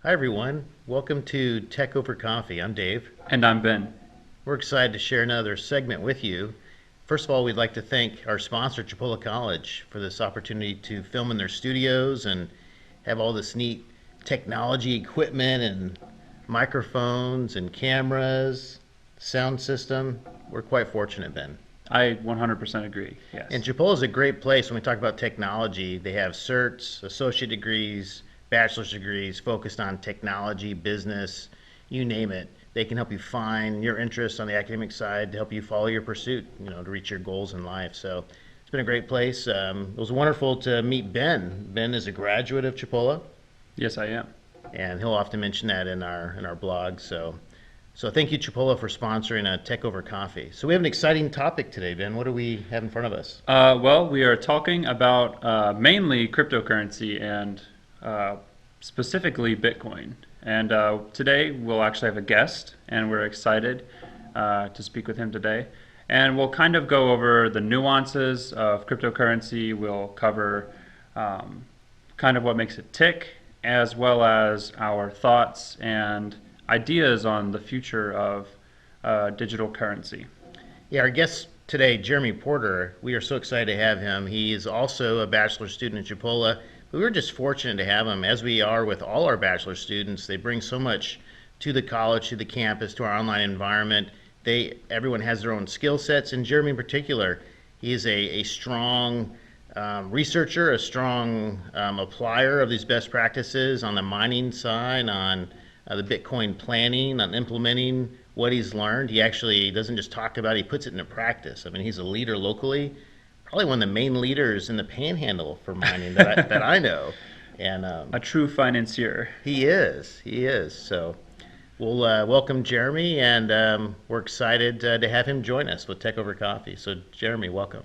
Hi, everyone. Welcome to Tech Over Coffee. I'm Dave. And I'm Ben. We're excited to share another segment with you. First of all, we'd like to thank our sponsor, Chipola College, for this opportunity to film in their studios and have all this neat technology equipment and microphones and cameras, sound system. We're quite fortunate, Ben. I 100% agree. And Yes. Chipola is a great place when we talk about technology. They have certs, associate degrees, bachelor's degrees focused on technology, business, you name it. They can help you find your interests on the academic side to help you follow your pursuit, to reach your goals in life. So it's been a great place. It was wonderful to meet Ben. Ben is a graduate of Chipola, Yes, I am. and he'll often mention that in our blog. So thank you, Chipola, for sponsoring a Tech Over Coffee. So we have an exciting topic today, Ben. What do we have in front of us? Well, we are talking about mainly cryptocurrency and specifically Bitcoin. And today we'll actually have a guest, and we're excited to speak with him today. And we'll kind of go over the nuances of cryptocurrency. We'll cover kind of what makes it tick, as well as our thoughts and ideas on the future of digital currency. Yeah, our guest today, Jeremy Porter, we are so excited to have him. He is also a bachelor student at Chipola. But we were just fortunate to have him, as we are with all our bachelor students. They bring so much to the college, to the campus, to our online environment. Everyone has their own skill sets, and Jeremy in particular, he is a strong researcher, a strong applier of these best practices on the mining side, on the Bitcoin planning, on implementing what he's learned. He actually doesn't just talk about it, he puts it into practice. I mean, he's a leader locally, probably one of the main leaders in the panhandle for mining that I know. And A true financier. he is. So we'll welcome Jeremy, and we're excited to have him join us with Tech Over Coffee. So Jeremy, welcome.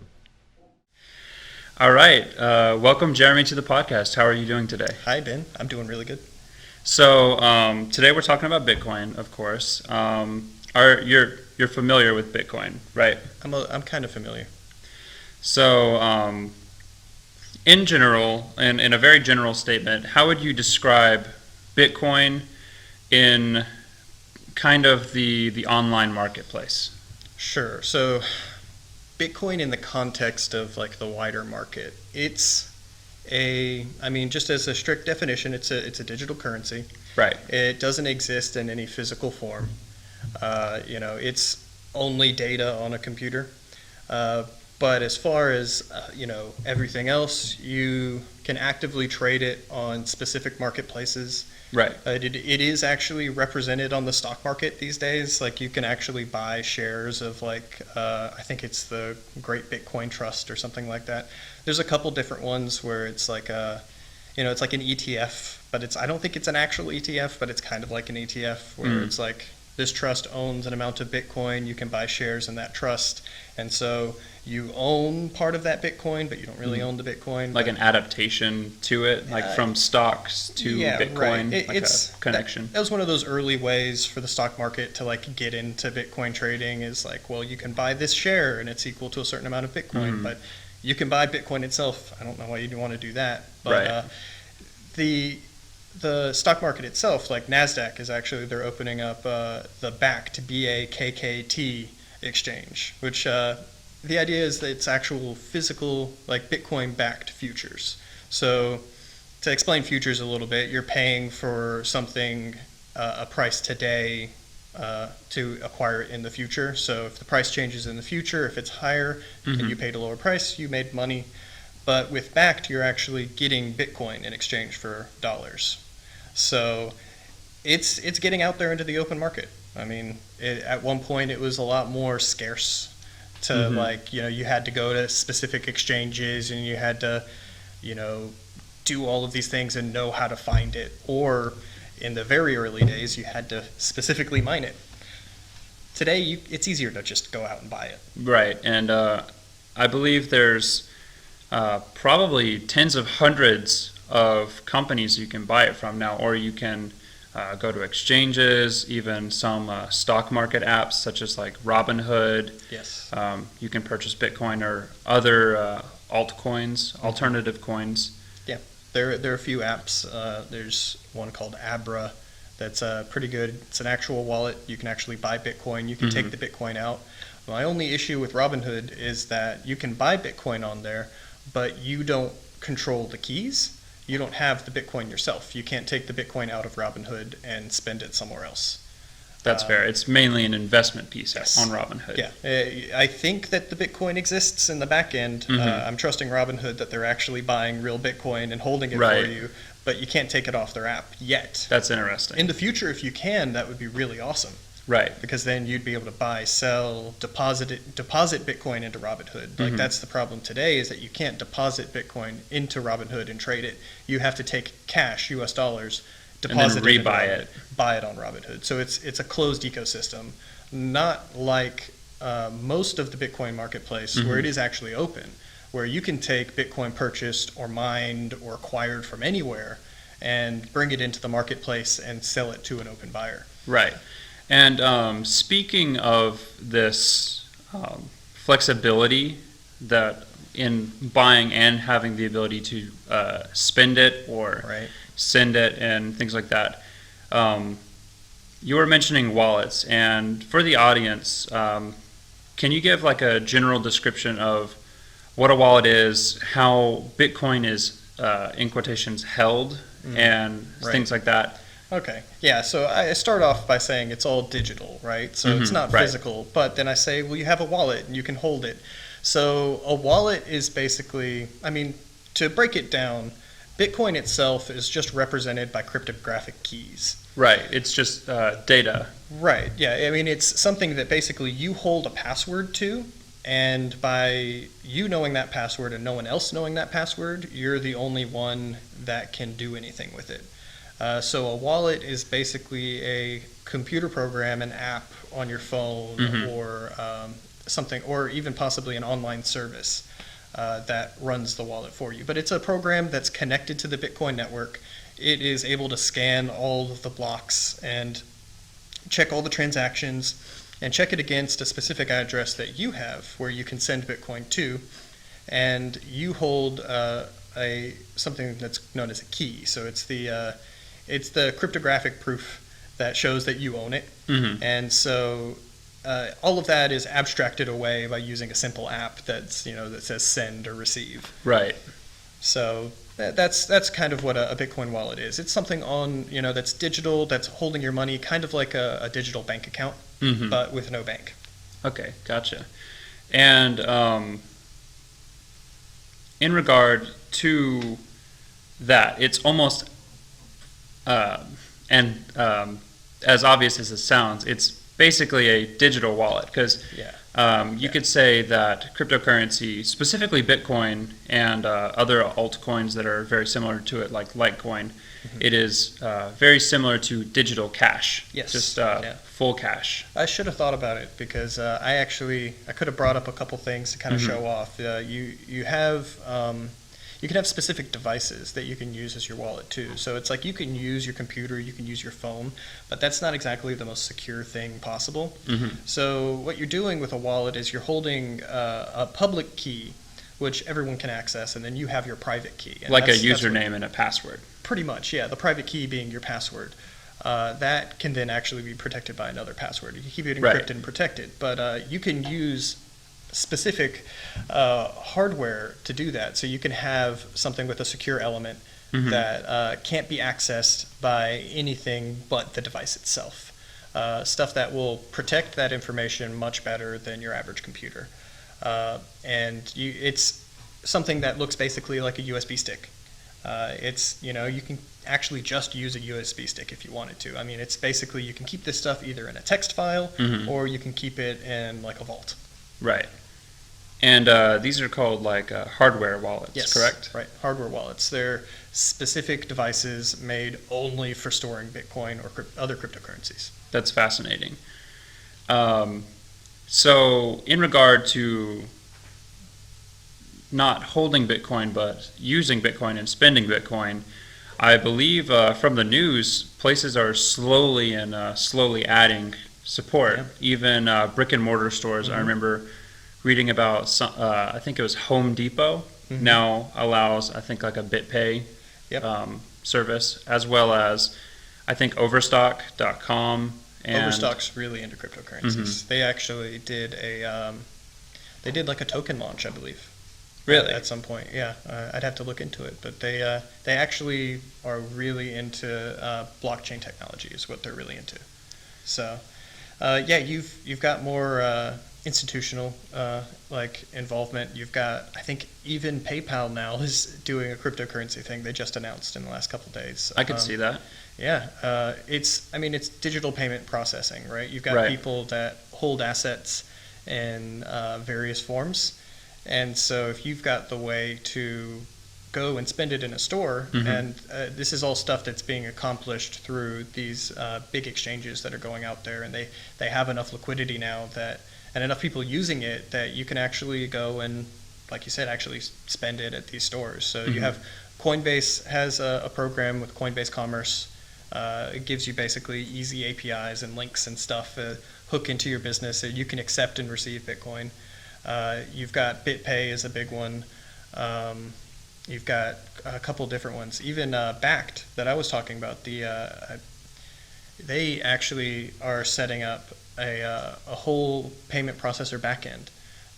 All right. Welcome, Jeremy, to the podcast. How are you doing today? Hi, Ben. I'm doing really good. So today we're talking about Bitcoin, of course. You're familiar with Bitcoin, right? I'm kind of familiar. So in general, in a very general statement, how would you describe Bitcoin in kind of the online marketplace? Sure. So, Bitcoin in the context of like the wider market, just as a strict definition, it's a digital currency. Right. It doesn't exist in any physical form. It's only data on a computer. But as far as everything else, you can actively trade it on specific marketplaces. Right. It is actually represented on the stock market these days. Like you can actually buy shares of I think it's the Great Bitcoin Trust or something like that. There's a couple different ones where it's it's like an ETF, but I don't think it's an actual ETF, but it's kind of like an ETF where it's like this trust owns an amount of Bitcoin. You can buy shares in that trust, and so you own part of that Bitcoin, but you don't really own the Bitcoin. Like an adaptation to it, like from stocks to Bitcoin, right. like a connection. That was one of those early ways for the stock market to like get into Bitcoin trading. Is like, well, you can buy this share and it's equal to a certain amount of Bitcoin, but you can buy Bitcoin itself. I don't know why you'd want to do that, but the stock market itself, like NASDAQ, is actually they're opening up the BACT BAKKT exchange, which the idea is that it's actual physical, like Bitcoin-backed futures. So to explain futures a little bit, you're paying for something, a price today to acquire it in the future. So if the price changes in the future, if it's higher and you paid a lower price, you made money. But with BACT, you're actually getting Bitcoin in exchange for dollars. So it's getting out there into the open market. I mean, at one point it was a lot more scarce to you had to go to specific exchanges and you had to, do all of these things and know how to find it. Or in the very early days, you had to specifically mine it. Today, it's easier to just go out and buy it. Right, and I believe there's probably tens of hundreds of companies you can buy it from now, or you can go to exchanges, even some stock market apps such as like Robinhood. Yes. You can purchase Bitcoin or other altcoins, alternative coins. Yeah. There are a few apps. There's one called Abra that's pretty good. It's an actual wallet. You can actually buy Bitcoin. You can take the Bitcoin out. My only issue with Robinhood is that you can buy Bitcoin on there, but you don't control the keys. You don't have the Bitcoin yourself. You can't take the Bitcoin out of Robinhood and spend it somewhere else. That's fair. It's mainly an investment piece Yes. on Robinhood. Yeah, I think that the Bitcoin exists in the back end. I'm trusting Robinhood that they're actually buying real Bitcoin and holding it Right. for you, but you can't take it off their app yet. That's interesting. In the future, if you can, that would be really awesome, Right. because then you'd be able to buy, sell, deposit Bitcoin into Robinhood. Like that's the problem today, is that you can't deposit Bitcoin into Robinhood and trade it. You have to take cash, US dollars, deposit it into rebuy Robinhood, it. buy it on Robinhood. So it's a closed ecosystem, not like most of the Bitcoin marketplace where it is actually open, where you can take Bitcoin purchased or mined or acquired from anywhere and bring it into the marketplace and sell it to an open buyer. Right. And speaking of this flexibility that in buying and having the ability to spend it or Right. send it and things like that, you were mentioning wallets. And for the audience, can you give like a general description of what a wallet is, how Bitcoin is, in quotations, held, and Right. things like that? Okay. Yeah. So I start off by saying it's all digital, right? So it's not right. physical, but then I say, well, you have a wallet and you can hold it. So a wallet is basically, I mean, to break it down, Bitcoin itself is just represented by cryptographic keys. Right. It's just data. Right. Yeah. I mean, it's something that basically you hold a password to, and by you knowing that password and no one else knowing that password, you're the only one that can do anything with it. So a wallet is basically a computer program, an app on your phone, or something, or even possibly an online service that runs the wallet for you. But it's a program that's connected to the Bitcoin network. It is able to scan all of the blocks and check all the transactions and check it against a specific address that you have where you can send Bitcoin to, and you hold something that's known as a key. So it's the cryptographic proof that shows that you own it. And so all of that is abstracted away by using a simple app that says send or receive. Right. So that's kind of what a Bitcoin wallet is. It's something that's digital, that's holding your money, kind of like a digital bank account, but with no bank. Okay, gotcha. And in regard to that, it's almost as obvious as it sounds, it's basically a digital wallet, because you could say that cryptocurrency, specifically Bitcoin and other altcoins that are very similar to it, like Litecoin, it is very similar to digital cash. Yes. Just full cash. I should have thought about it, because I could have brought up a couple things to kind of show off. You can have specific devices that you can use as your wallet too. So it's like you can use your computer, you can use your phone, but that's not exactly the most secure thing possible. So what you're doing with a wallet is you're holding a public key, which everyone can access, and then you have your private key. And like a username and a password. Pretty much, yeah. The private key being your password. That can then actually be protected by another password. You keep it encrypted and protected, but you can use specific hardware to do that. So you can have something with a secure element that can't be accessed by anything but the device itself. Stuff that will protect that information much better than your average computer. It's something that looks basically like a USB stick. You can actually just use a USB stick if you wanted to. I mean, it's basically, you can keep this stuff either in a text file or you can keep it in like a vault. Right. And these are called like hardware wallets, Yes, correct? Right, hardware wallets. They're specific devices made only for storing Bitcoin or other cryptocurrencies. That's fascinating. So in regard to not holding Bitcoin but using Bitcoin and spending Bitcoin, I believe from the news, places are slowly adding support. Yeah. Even brick and mortar stores. I remember reading about I think it was Home Depot now allows, I think, like a BitPay Yep. service, as well as I think Overstock.com. And Overstock's really into cryptocurrencies. They actually did they did like a token launch, I believe. Really? At some point, yeah. I'd have to look into it, but they actually are really into blockchain technology is what they're really into. So, yeah, you've got more institutional like involvement. You've got, I think even PayPal now is doing a cryptocurrency thing. They just announced in the last couple of days. I could see that. Yeah, it's digital payment processing, right? You've got Right. people that hold assets in various forms, and so if you've got the way to go and spend it in a store, and this is all stuff that's being accomplished through these big exchanges that are going out there, and they have enough liquidity now that, and enough people using it that you can actually go and, like you said, actually spend it at these stores. So you have Coinbase has a program with Coinbase Commerce. It gives you basically easy APIs and links and stuff hook into your business so you can accept and receive Bitcoin. You've got BitPay is a big one. You've got a couple different ones. Even Backed that I was talking about. They actually are setting up a whole payment processor backend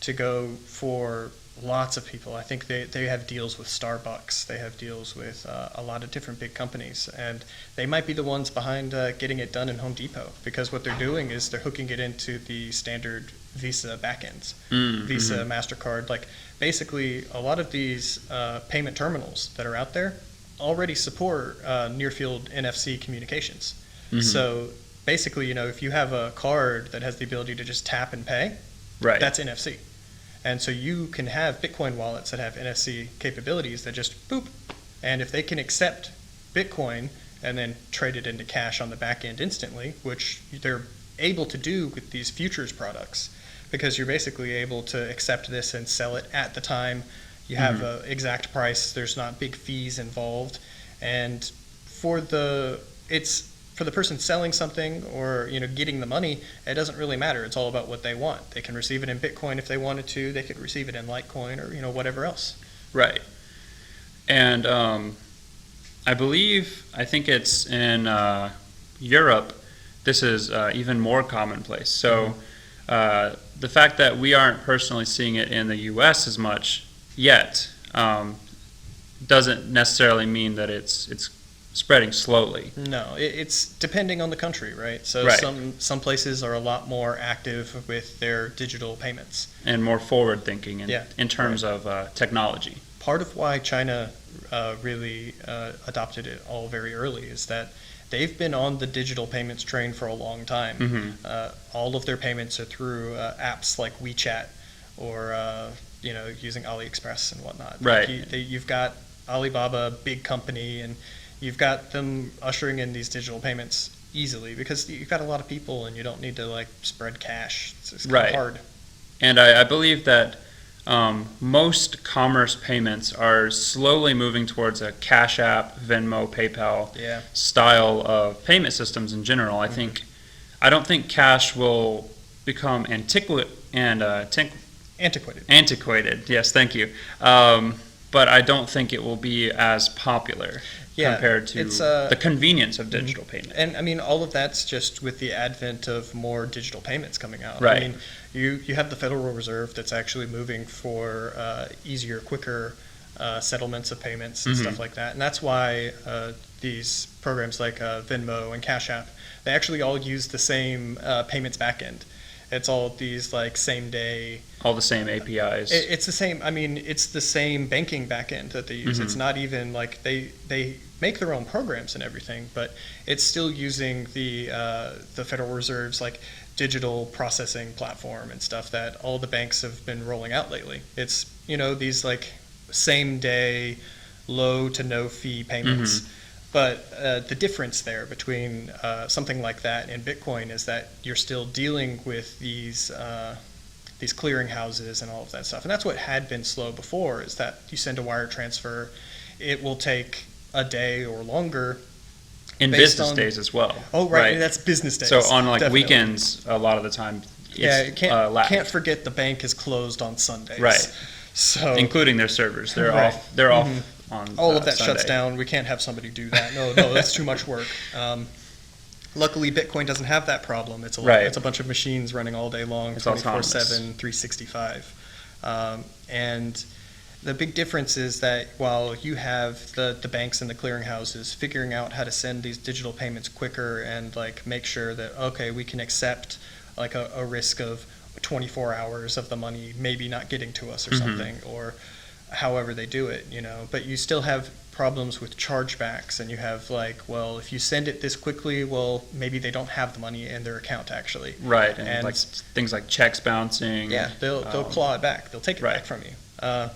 to go for lots of people. I think they have deals with Starbucks. They have deals with a lot of different big companies, and they might be the ones behind getting it done in Home Depot, because what they're doing is they're hooking it into the standard Visa backends, Visa, MasterCard. Like basically, a lot of these payment terminals that are out there already support near-field NFC communications. So basically, if you have a card that has the ability to just tap and pay, Right. that's NFC. And so you can have Bitcoin wallets that have NFC capabilities that just boop. And if they can accept Bitcoin and then trade it into cash on the back end instantly, which they're able to do with these futures products, because you're basically able to accept this and sell it at the time. You have an exact price. There's not big fees involved. And for the person selling something or getting the money, it doesn't really matter. It's all about what they want. They can receive it in Bitcoin if they wanted to. They could receive it in Litecoin or whatever else. Right. And I think it's in Europe, this is even more commonplace. So the fact that we aren't personally seeing it in the U.S. as much yet doesn't necessarily mean that it's spreading slowly. No, it's depending on the country, right? So Right. some places are a lot more active with their digital payments. And more forward thinking Yeah. in terms of technology. Part of why China really adopted it all very early is that they've been on the digital payments train for a long time. All of their payments are through apps like WeChat or using AliExpress and whatnot. Right. You've got Alibaba, big company, and you've got them ushering in these digital payments easily because you've got a lot of people and you don't need to spread cash. It's kind Right. of hard. And I believe that most commerce payments are slowly moving towards a Cash App, Venmo, PayPal Yeah. style of payment systems in general. I don't think cash will become antiquated. Yes, thank you. But I don't think it will be as popular compared to the convenience of digital payment. And all of that's just with the advent of more digital payments coming out. Right. You have the Federal Reserve that's actually moving for easier, quicker settlements of payments and stuff like that. And that's why these programs like Venmo and Cash App, they actually all use the same payments backend. It's all these same day. All the same APIs. It's the same. It's the same banking backend that they use. It's not even they make their own programs and everything, but it's still using the Federal Reserve's digital processing platform and stuff that all the banks have been rolling out lately. It's these same day, low to no fee payments. But the difference there between something like that and Bitcoin is that you're still dealing with these clearing houses and all of that stuff. And that's what had been slow before, is that you send a wire transfer, it will take a day or longer. In business days as well. Oh, right. That's business days. So on definitely. weekends, a lot of the time, it's can't forget the bank is closed on Sundays. Right. So including their servers. They're Right. off on All of that Sunday. shuts down. We can't have somebody do that. No, that's too much work. Luckily, Bitcoin doesn't have that problem. It's Right. it's a bunch of machines running all day long, It's 24/7, 365. And the big difference is that while you have the banks and the clearinghouses figuring out how to send these digital payments quicker and like make sure that, okay, we can accept like a risk of 24 hours of the money maybe not getting to us or something, or however they do it, but you still have problems with chargebacks, and you have like, well, if you send it this quickly, well, maybe they don't have the money in their account actually. Right, and, And- like things like checks bouncing. Yeah, they'll claw it back. They'll take it right. back from you.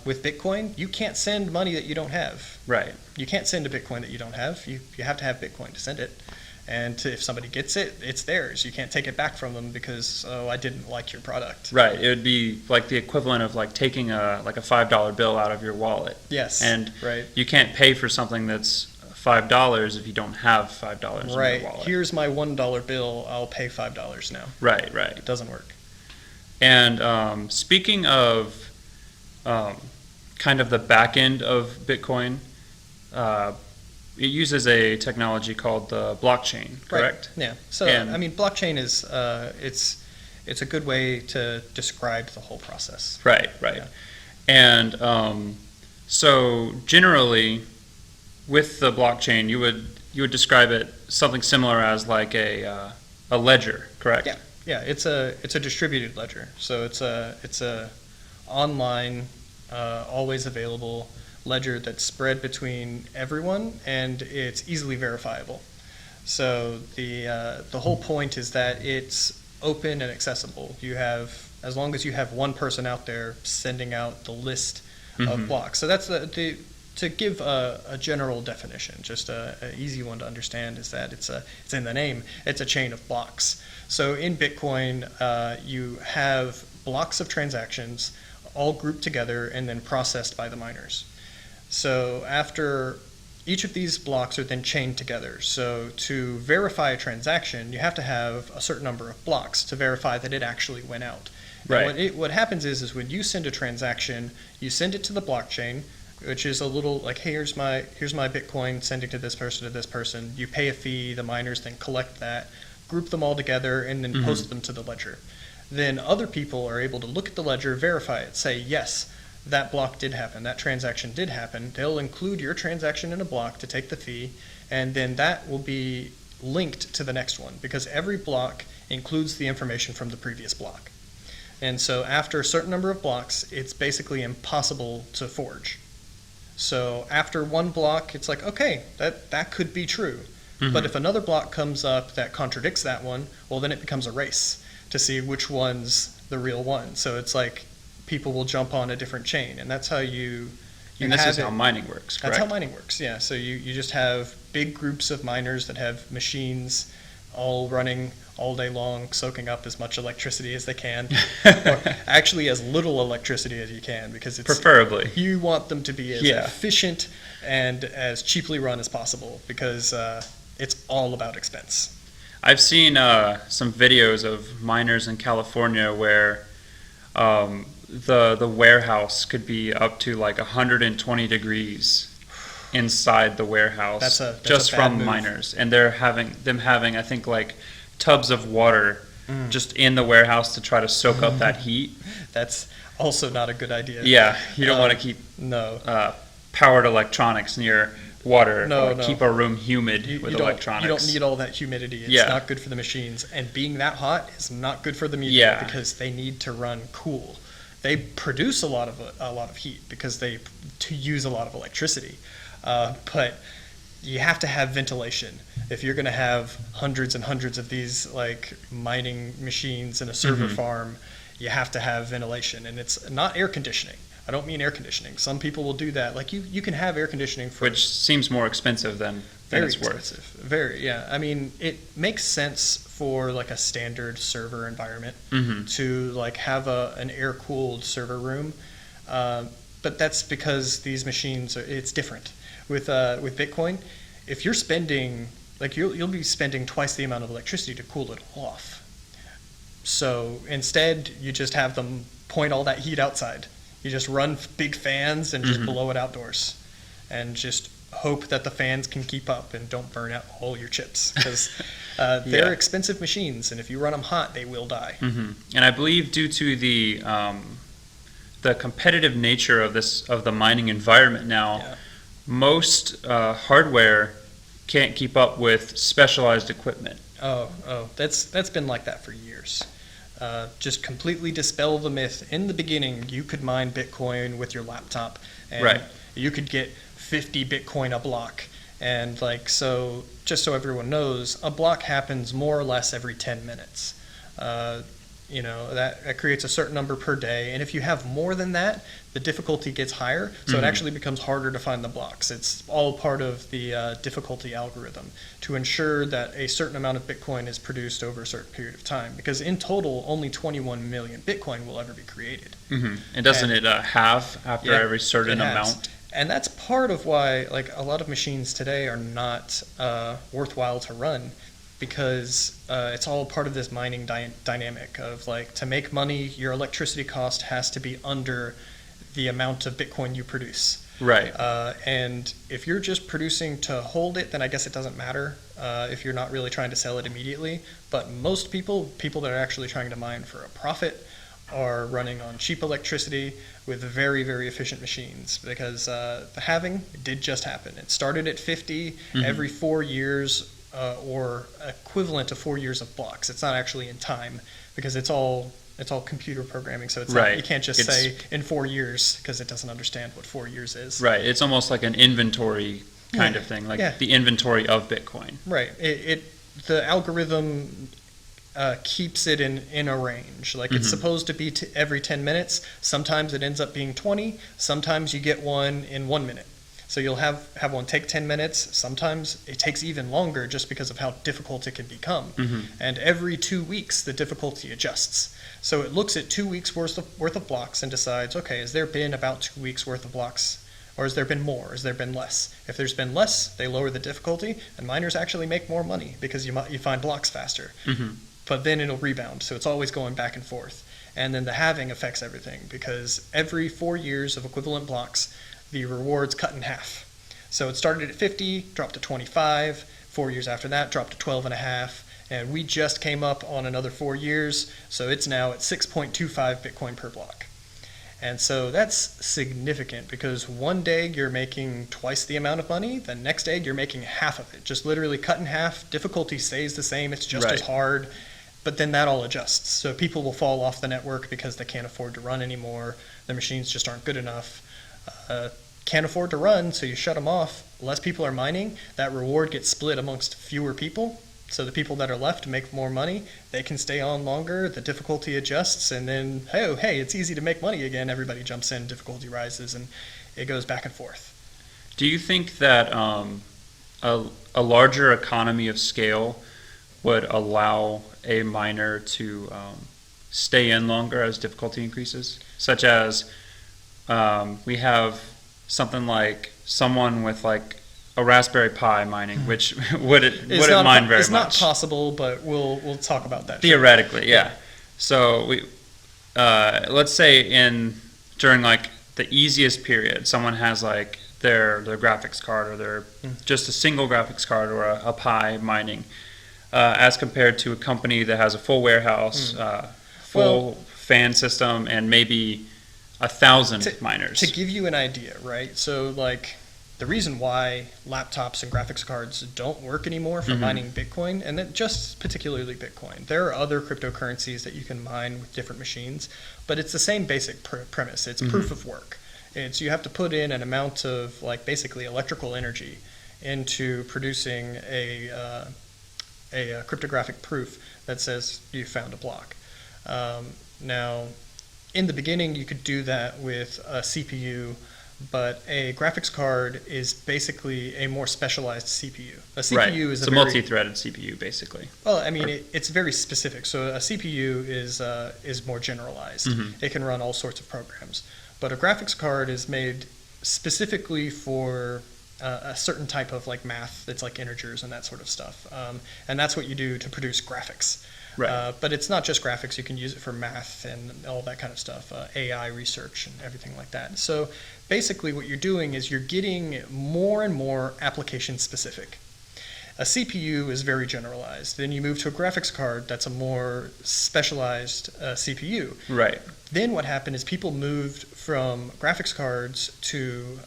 With Bitcoin, you can't send money that you don't have. Right. You can't send a Bitcoin that you don't have. You have to have Bitcoin to send it. And if somebody gets it, it's theirs. You can't take it back from them because, oh, I didn't like your product. Right. It would be like the equivalent of like taking a $5 bill out of your wallet. Yes. And right. you can't pay for something that's $5 if you don't have $5 in Right. your wallet. Here's my $1 bill. I'll pay $5 now. Right. It doesn't work. And speaking of kind of the back end of Bitcoin, it uses a technology called the blockchain, correct? Right. Yeah. So And- I mean, blockchain is it's a good way to describe the whole process. Right. Yeah. And so generally, with the blockchain, you would describe it something similar as like a ledger, correct? Yeah. Yeah. It's a distributed ledger. So it's a online, always available ledger that's spread between everyone, and it's easily verifiable. So the whole point is that it's open and accessible. As long as you have one person out there sending out the list of blocks. So that's to give a general definition, just an easy one to understand, is that it's in the name. It's a chain of blocks. So in Bitcoin, you have blocks of transactions all grouped together and then processed by the miners. So after each of these blocks are then chained together. So to verify a transaction, you have to have a certain number of blocks to verify that it actually went out. Right. And what happens is when you send a transaction, you send it to the blockchain, which is a little like, hey, here's my Bitcoin, sending to this person. You pay a fee, the miners then collect that, group them all together, and then post them to the ledger. Then other people are able to look at the ledger, verify it, say, yes, that block did happen, that transaction did happen. They'll include your transaction in a block to take the fee, and then that will be linked to the next one, because every block includes the information from the previous block. And so after a certain number of blocks, it's basically impossible to forge. So after one block, it's like, okay, that could be true. But if another block comes up that contradicts that one, well, then it becomes a race to see which one's the real one. So it's like people will jump on a different chain, and that's how you And this have is how mining works, correct? That's how mining works, yeah. So you just have big groups of miners that have machines all running all day long, soaking up as much electricity as they can, or actually as little electricity as you can, because it's Preferably. you want them to be as Yeah. efficient and as cheaply run as possible, because it's all about expense. I've seen some videos of miners in California where the warehouse could be up to like 120 degrees inside the warehouse, That's a just bad from move. miners, and they're having I think like tubs of water just in the warehouse to try to soak up that heat. That's also not a good idea. Yeah, you don't want to keep No. powered electronics near water, No, or no. keep a room humid with you electronics. don't need all that humidity. It's Yeah. not good for the machines. And being that hot is not good for the media, Yeah. because they need to run cool. They produce a lot of heat because they use a lot of electricity. But you have to have ventilation. If you're going to have hundreds and hundreds of these like mining machines in a server farm, you have to have ventilation, and it's not air conditioning. I don't mean air conditioning. Some people will do that. Like you can have air conditioning for which seems more expensive than very it's worth. expensive. Very, yeah. I mean, it makes sense for like a standard server environment to like have an air-cooled server room, but that's because these machines it's different. With Bitcoin, if you're spending you'll be spending twice the amount of electricity to cool it off. So instead, you just have them point all that heat outside. You just run big fans and just blow it outdoors. and just hope that the fans can keep up and don't burn out all your chips, because they're expensive machines, and if you run them hot, they will die. And I believe due to the competitive nature of the mining environment now, most hardware can't keep up with specialized equipment. That's been like that for years. Just completely dispel the myth. In the beginning, you could mine Bitcoin with your laptop, and you could get 50 Bitcoin a block. And so just so everyone knows, a block happens more or less every 10 minutes. That creates a certain number per day, and if you have more than that, the difficulty gets higher, so it actually becomes harder to find the blocks. It's all part of the difficulty algorithm to ensure that a certain amount of Bitcoin is produced over a certain period of time, because in total, only 21 million Bitcoin will ever be created. And doesn't it halve after every certain amount? And that's part of why a lot of machines today are not worthwhile to run, because it's all part of this mining dynamic of to make money, your electricity cost has to be under the amount of Bitcoin you produce. Right. And if you're just producing to hold it, then I guess it doesn't matter if you're not really trying to sell it immediately. But most people that are actually trying to mine for a profit are running on cheap electricity with very, very efficient machines, because the halving did just happen. It started at 50 every 4 years, or equivalent to 4 years of blocks. It's not actually in time, because it's all computer programming, so it's not, you can't just say in 4 years, because it doesn't understand what 4 years is. Right. It's almost like an inventory kind of thing, the inventory of Bitcoin. Right. The algorithm keeps it in a range. It's supposed to be every 10 minutes. Sometimes it ends up being 20. Sometimes you get one in 1 minute. So you'll have one take 10 minutes. Sometimes it takes even longer, just because of how difficult it can become. And every 2 weeks, the difficulty adjusts. So it looks at 2 weeks worth of blocks and decides, okay, has there been about 2 weeks worth of blocks? Or has there been more? Has there been less? If there's been less, they lower the difficulty, and miners actually make more money, because you find blocks faster. But then it'll rebound, so it's always going back and forth. And then the halving affects everything, because every 4 years of equivalent blocks, the rewards cut in half. So it started at 50, dropped to 25, 4 years after that, dropped to 12.5, and we just came up on another 4 years, so it's now at 6.25 Bitcoin per block. And so that's significant, because one day you're making twice the amount of money, the next day you're making half of it, just literally cut in half. Difficulty stays the same, it's just as hard, but then that all adjusts. So people will fall off the network because they can't afford to run anymore, the machines just aren't good enough. Can't afford to run, so you shut them off. Less people are mining, that reward gets split amongst fewer people, so the people that are left make more money, they can stay on longer, the difficulty adjusts, and then hey, it's easy to make money again, everybody jumps in, difficulty rises, and it goes back and forth. Do you think that a larger economy of scale would allow a miner to stay in longer as difficulty increases, such as we have something like someone with a Raspberry Pi mining, which wouldn't mine very much. It's not possible, but we'll talk about that. Theoretically, yeah. So we let's say during the easiest period, someone has their graphics card, or their just a single graphics card, or a Pi mining, as compared to a company that has a full warehouse, full fan system, and maybe 1,000 miners. To give you an idea, right? So the reason why laptops and graphics cards don't work anymore for mining Bitcoin, and then just particularly Bitcoin, there are other cryptocurrencies that you can mine with different machines, but it's the same basic premise. It's proof of work. You have to put in an amount of basically electrical energy into producing a cryptographic proof that says you found a block. Now, in the beginning, you could do that with a CPU, but a graphics card is basically a more specialized CPU. A CPU is a multi-threaded CPU, basically. Well, I mean, it's very specific. So a CPU is more generalized. It can run all sorts of programs. But a graphics card is made specifically for a certain type of like math that's like integers and that sort of stuff. And that's what you do to produce graphics. Right. But it's not just graphics. You can use it for math and all that kind of stuff, AI research and everything like that. So basically what you're doing is you're getting more and more application specific. A CPU is very generalized. Then you move to a graphics card that's a more specialized CPU. Right. Then what happened is people moved from graphics cards to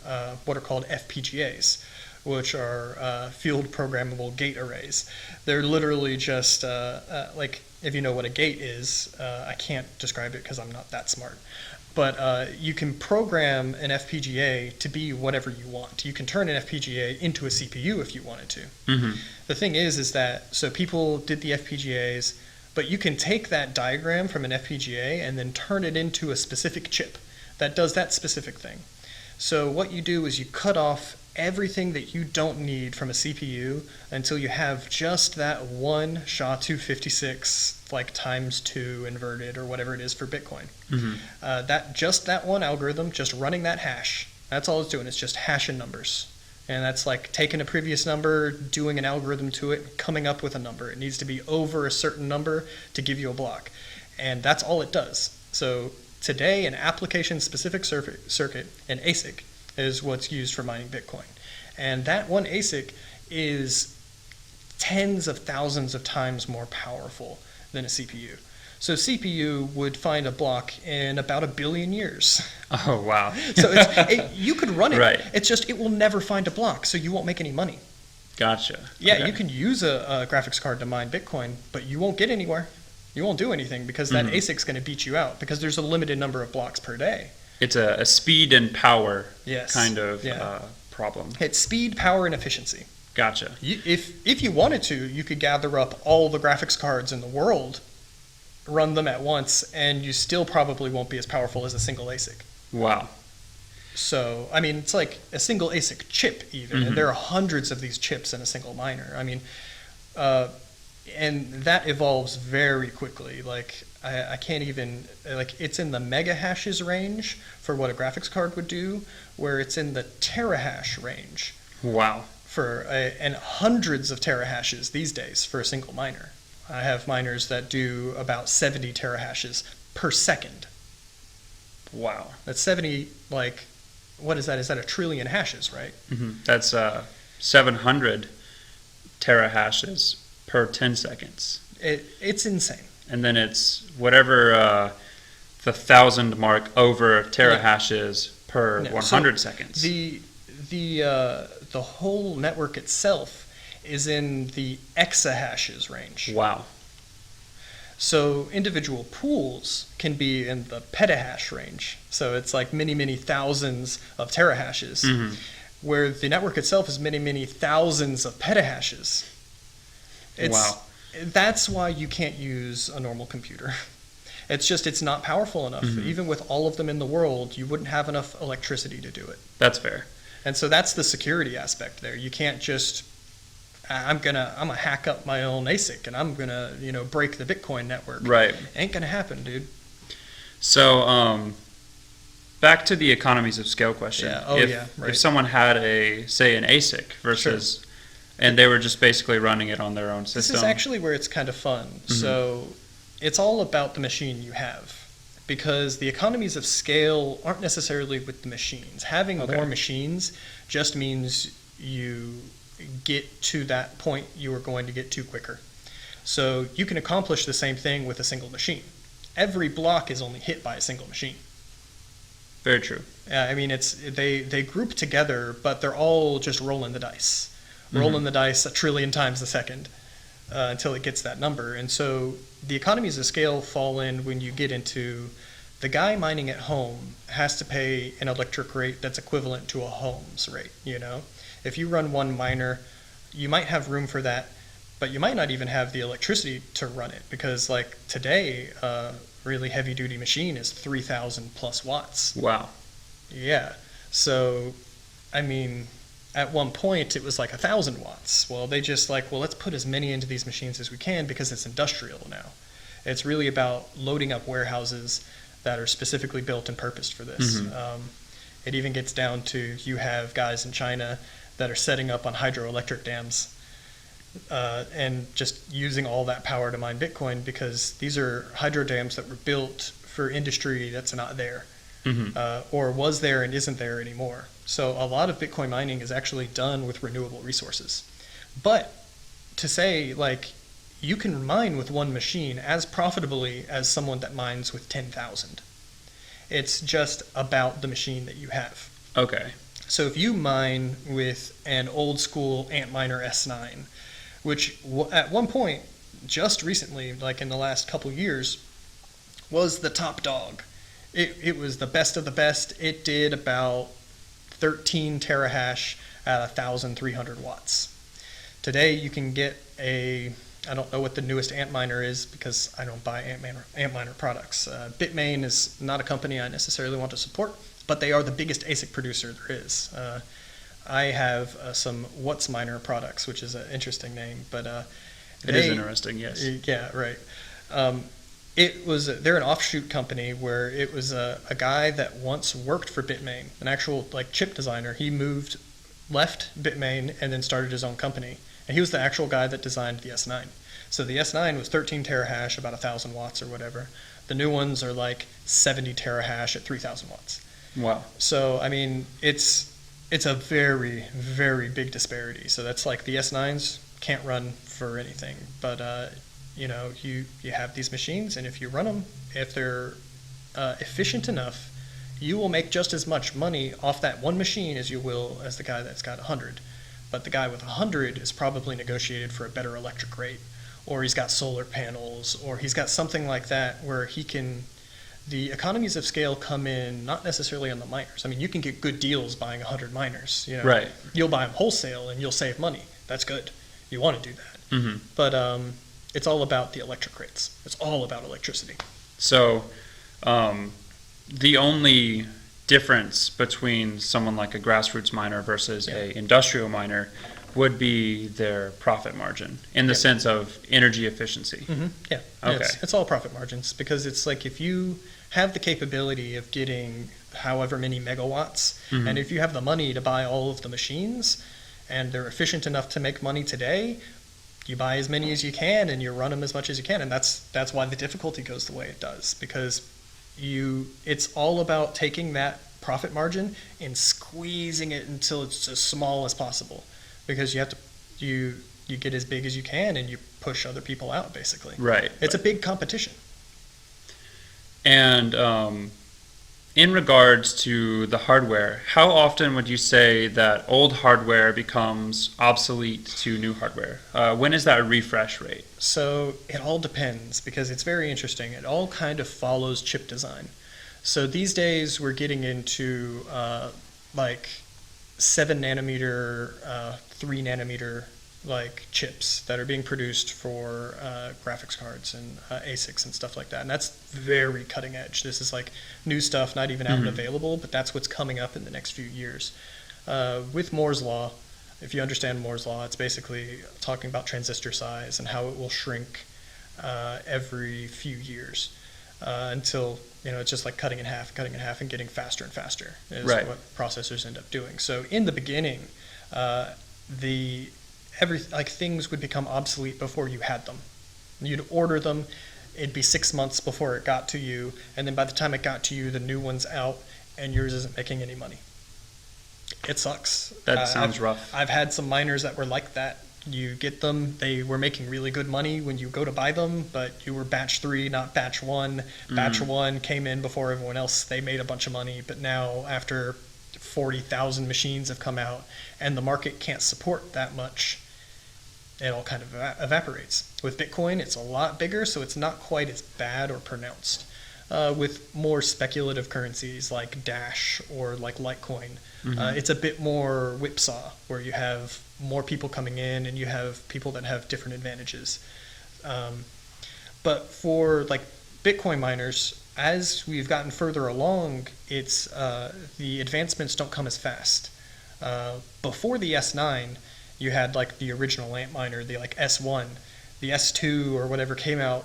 what are called FPGAs, which are field programmable gate arrays. They're literally just like, if you know what a gate is, I can't describe it because I'm not that smart. But you can program an FPGA to be whatever you want. You can turn an FPGA into a CPU if you wanted to. Mm-hmm. The thing is that, so people did the FPGAs, but you can take that diagram from an FPGA and then turn it into a specific chip that does that specific thing. So what you do is you cut off everything that you don't need from a CPU until you have just that one SHA-256 like times 2 inverted or whatever it is for Bitcoin. Mm-hmm. That one algorithm, just running that hash, that's all it's doing. It's just hashing numbers. And that's like taking a previous number, doing an algorithm to it, coming up with a number. It needs to be over a certain number to give you a block. And that's all it does. So today, an application-specific circuit, an ASIC, is what's used for mining Bitcoin. And that one ASIC is tens of thousands of times more powerful than a CPU. So CPU would find a block in about 1 billion years. Oh, wow. So you could run it. Right. It's just it will never find a block, so you won't make any money. Gotcha. Yeah, Okay. you can use a graphics card to mine Bitcoin, but you won't get anywhere. You won't do anything because that ASIC's going to beat you out because there's a limited number of blocks per day. It's a speed and power Yes. kind of Yeah. problem. It's speed, power, and efficiency. Gotcha. If you wanted to, you could gather up all the graphics cards in the world, run them at once, and you still probably won't be as powerful as a single ASIC. Wow. So, I mean, it's like a single ASIC chip even, and there are hundreds of these chips in a single miner. I mean, and that evolves very quickly. Like, I can't even, like, it's in the mega hashes range for what a graphics card would do, where it's in the terahash range Wow. and hundreds of terahashes these days for a single miner. I have miners that do about 70 terahashes per second. Wow. That's 70, like, what is that? Is that a trillion hashes, right? That's 700 terahashes per 10 seconds. It's insane. And then it's whatever the 1,000 mark over terahashes per No, 100 so seconds. The whole network itself is in the exahashes range. Wow. So individual pools can be in the petahash range. So it's like many, many thousands of terahashes, where the network itself is many, many thousands of petahashes. Wow. That's why you can't use a normal computer. It's not powerful enough. Even with all of them in the world, you wouldn't have enough electricity to do it. That's fair. And so that's the security aspect there. You can't just, I'm gonna hack up my own ASIC and I'm gonna, break the Bitcoin network. Right. Ain't gonna happen, dude. So, back to the economies of scale question. Yeah. Oh, if, yeah, right. If someone had say an ASIC versus, and they were just basically running it on their own system. This is actually where it's kind of fun. So it's all about the machine you have, because the economies of scale aren't necessarily with the machines. Having more machines just means you get to that point you are going to get to quicker. So you can accomplish the same thing with a single machine. Every block is only hit by a single machine. Very true. I mean, they group together, but they're all just rolling the dice. Rolling the dice 1 trillion times a second until it gets that number. And so the economies of scale fall in when you get into the guy mining at home has to pay an electric rate that's equivalent to a home's rate. If you run one miner, you might have room for that, but you might not even have the electricity to run it, because like today, a really heavy duty machine is 3,000 plus watts. Wow. Yeah. So, I mean, at one point it was like 1,000 watts. Well, they just let's put as many into these machines as we can because it's industrial now. It's really about loading up warehouses that are specifically built and purposed for this. It even gets down to, you have guys in China that are setting up on hydroelectric dams and just using all that power to mine Bitcoin, because these are hydro dams that were built for industry that's not there, or was there and isn't there anymore. So a lot of Bitcoin mining is actually done with renewable resources. But to say, like, you can mine with one machine as profitably as someone that mines with 10,000. It's just about the machine that you have. Okay. So if you mine with an old school Antminer S9, which at one point, just recently, like in the last couple years, was the top dog. It was the best of the best. It did about 13 terahash at 1,300 watts. Today you can get I don't know what the newest Antminer is because I don't buy Antminer products. Bitmain is not a company I necessarily want to support, but they are the biggest ASIC producer there is. I have some WhatsMiner products, which is an interesting name, but it is interesting, yes. Yeah, right. They're an offshoot company where it was a guy that once worked for Bitmain, an actual like chip designer. He left Bitmain and then started his own company. And he was the actual guy that designed the S9. So the S9 was 13 terahash, about 1,000 watts or whatever. The new ones are like 70 terahash at 3,000 watts. Wow. So, I mean, it's a very, very big disparity. So that's like the S9s can't run for anything. But, you have these machines, and if you run them, if they're efficient enough, you will make just as much money off that one machine as you will as the guy that's got 100. But the guy with 100 is probably negotiated for a better electric rate, or he's got solar panels, or he's got something like that where the economies of scale come in not necessarily on the miners. I mean, you can get good deals buying 100 miners. Right. You'll buy them wholesale and you'll save money. That's good. You want to do that. Mm-hmm. But it's all about the electric rates. It's all about electricity. So the only difference between someone like a grassroots miner versus a industrial miner would be their profit margin in the sense of energy efficiency. Mm-hmm. Yeah. Okay. It's all profit margins, because it's like if you have the capability of getting however many megawatts, and if you have the money to buy all of the machines and they're efficient enough to make money today, you buy as many as you can and you run them as much as you can. And that's why the difficulty goes the way it does, because it's all about taking that profit margin and squeezing it until it's as small as possible, because you get as big as you can and you push other people out, basically. Right. It's a big competition. And in regards to the hardware, how often would you say that old hardware becomes obsolete to new hardware? When is that refresh rate? So it all depends, because it's very interesting. It all kind of follows chip design. So these days we're getting into like 7 nanometer, 3 nanometer like chips that are being produced for graphics cards and ASICs and stuff like that. And that's very cutting edge. This is like new stuff, not even out and available, but that's what's coming up in the next few years. With Moore's Law, if you understand Moore's Law, it's basically talking about transistor size and how it will shrink every few years until it's just like cutting in half and getting faster and faster is right. what processors end up doing. So in the beginning, things would become obsolete before you had them. You'd order them, it'd be 6 months before it got to you, and then by the time it got to you, the new one's out, and yours isn't making any money. It sucks. That sounds rough. I've had some miners that were like that. You get them, they were making really good money when you go to buy them, but you were batch 3, not batch 1. Batch 1 came in before everyone else. They made a bunch of money, but now after 40,000 machines have come out and the market can't support that much, it all kind of evaporates. With Bitcoin, it's a lot bigger, so it's not quite as bad or pronounced. With more speculative currencies like Dash or like Litecoin, it's a bit more whipsaw, where you have more people coming in and you have people that have different advantages. But for like Bitcoin miners, as we've gotten further along, it's the advancements don't come as fast. Before the S9, you had like the original Antminer, the like S1, the S2 or whatever came out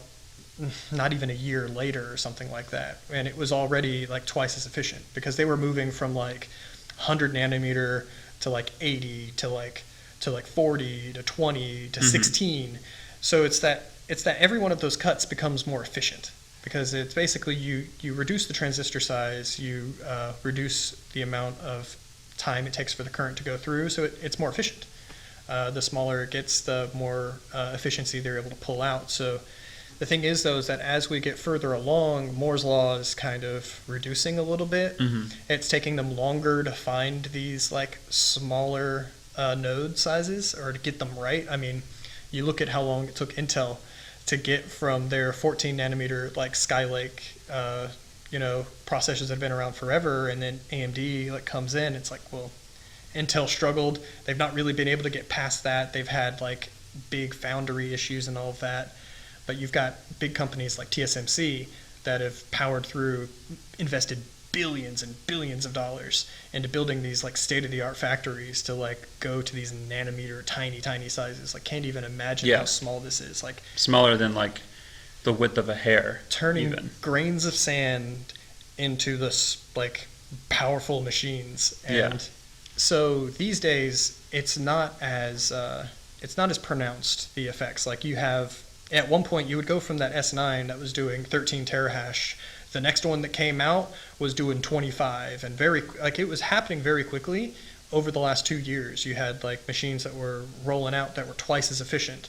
not even a year later or something like that, and it was already like twice as efficient, because they were moving from like 100 nanometer to like 80 to like 40 to 20 to 16. So it's that every one of those cuts becomes more efficient, because it's basically you reduce the transistor size, you reduce the amount of time it takes for the current to go through, so it's more efficient. The smaller it gets, the more efficiency they're able to pull out. So the thing is, though, is that as we get further along, Moore's law is kind of reducing a little bit. It's taking them longer to find these like smaller node sizes, or to get them right. I mean, you look at how long it took Intel to get from their 14 nanometer like Skylake processors that have been around forever, and then AMD like comes in. It's like, well, Intel struggled. They've not really been able to get past that. They've had like big foundry issues and all of that. But you've got big companies like TSMC that have powered through, invested billions and billions of dollars into building these like state-of-the-art factories to like go to these nanometer tiny sizes. Like, can't even imagine how small this is. Like, smaller than like the width of a hair, turning even grains of sand into this like powerful machines. And so these days it's not as pronounced, the effects. Like, you have, at one point you would go from that S9 that was doing 13 terahash, the next one that came out was doing 25, and it was happening very quickly. Over the last 2 years, you had like machines that were rolling out that were twice as efficient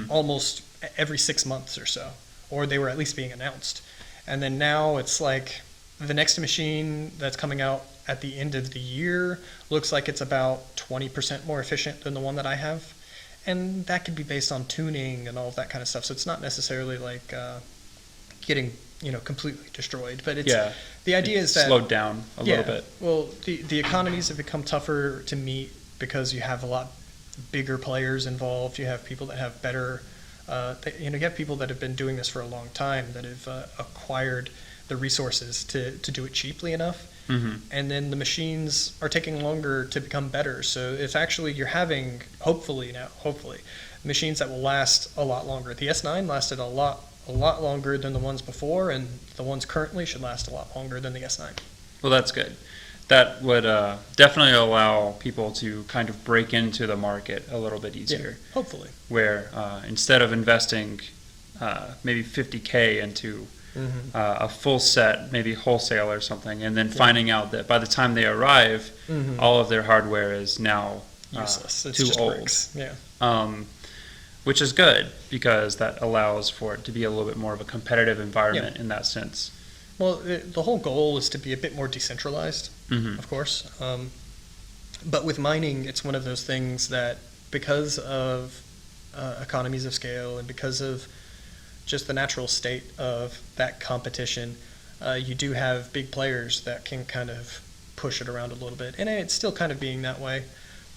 almost every 6 months or so, or they were at least being announced. And then now it's like the next machine that's coming out at the end of the year looks like it's about 20% more efficient than the one that I have. And that could be based on tuning and all of that kind of stuff. So it's not necessarily like getting completely destroyed. But it's the idea is that slowed down a little bit. Well, the economies have become tougher to meet because you have a lot bigger players involved. You have people that have better, you have people that have been doing this for a long time, that have acquired the resources to do it cheaply enough. And then the machines are taking longer to become better. So it's actually, you're having, hopefully, machines that will last a lot longer. The S9 lasted a lot longer than the ones before, and the ones currently should last a lot longer than the S9. Well, that's good. That would definitely allow people to kind of break into the market a little bit easier. Yeah, hopefully. Where instead of investing maybe $50K into a full set, maybe wholesale or something, and then finding out that by the time they arrive, all of their hardware is now useless. It's too just old. bricks. Yeah. Which is good, because that allows for it to be a little bit more of a competitive environment in that sense. Well, the whole goal is to be a bit more decentralized, of course. But with mining, it's one of those things that, because of economies of scale and because of just the natural state of that competition, you do have big players that can kind of push it around a little bit. And it's still kind of being that way,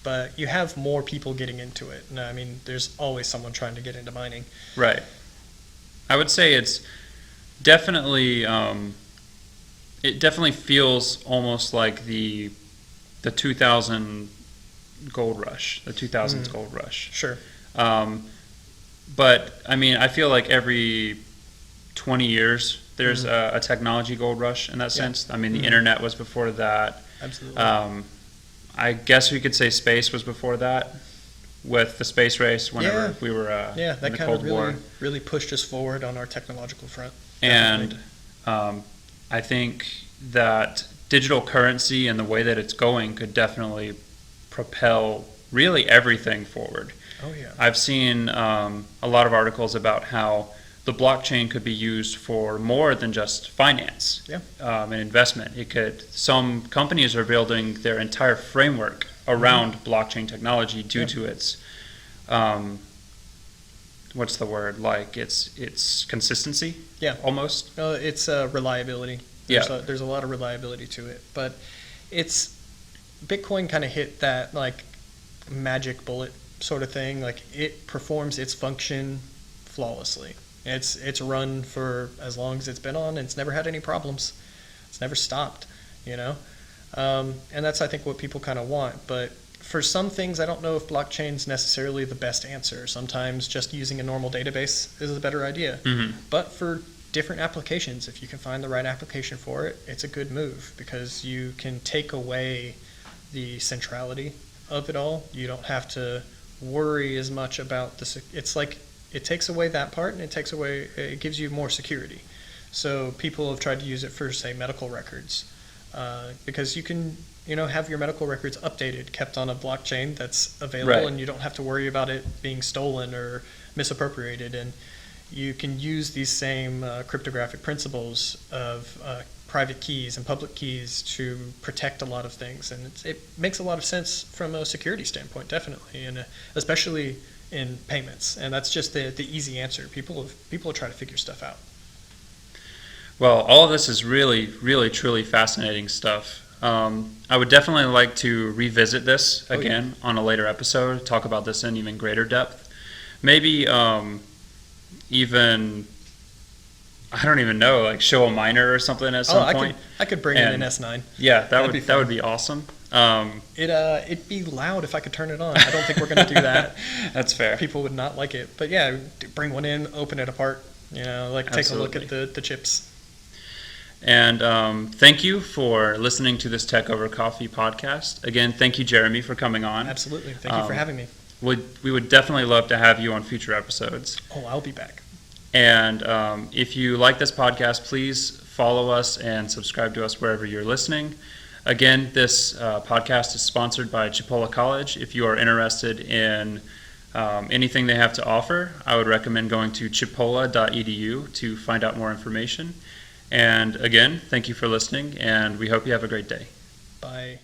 but you have more people getting into it. And I mean, there's always someone trying to get into mining. Right. I would say it's definitely, it definitely feels almost like the 2000 gold rush, the 2000s gold rush. Sure. But I mean, I feel like every 20 years there's a technology gold rush in that sense. I mean, the internet was before that. Absolutely. I guess we could say space was before that, with the space race whenever we were in that the kind Cold of War. really pushed us forward on our technological front. And I think that digital currency and the way that it's going could definitely propel really everything forward. Oh, yeah. I've seen a lot of articles about how the blockchain could be used for more than just finance and investment. It could. Some companies are building their entire framework around blockchain technology due to its what's the word? Like its consistency. Yeah. Almost. It's reliability. There's a lot of reliability to it, but it's Bitcoin kind of hit that like magic bullet sort of thing. Like, it performs its function flawlessly. It's run for as long as it's been on, and it's never had any problems. It's never stopped, and that's, I think, what people kind of want. But for some things, I don't know if blockchain's necessarily the best answer. Sometimes just using a normal database is a better idea. But for different applications, if you can find the right application for it, it's a good move, because you can take away the centrality of it all. You don't have to worry as much about it's like it takes away that part, and it gives you more security. So people have tried to use it for, say, medical records, because you can, have your medical records updated, kept on a blockchain that's available, Right. and you don't have to worry about it being stolen or misappropriated. And you can use these same cryptographic principles of private keys and public keys to protect a lot of things, and it makes a lot of sense from a security standpoint, definitely, and especially in payments. And that's just the easy answer. People have tried to figure stuff out. Well, all of this is really, really, truly fascinating stuff. I would definitely like to revisit this again on a later episode, talk about this in even greater depth. Maybe even, I don't even know, like show a miner or something at some point. I could bring in an S9. Yeah, That'd be that fun. would be awesome. It'd be loud if I could turn it on. I don't think we're going to do that. That's fair. People would not like it. But yeah, bring one in, open it apart, take a look at the chips. And thank you for listening to this Tech Over Coffee podcast. Again, thank you, Jeremy, for coming on. Absolutely. Thank you for having me. We would definitely love to have you on future episodes. Oh, I'll be back. And if you like this podcast, please follow us and subscribe to us wherever you're listening. Again, this podcast is sponsored by Chipola College. If you are interested in anything they have to offer, I would recommend going to chipola.edu to find out more information. And again, thank you for listening, and we hope you have a great day. Bye.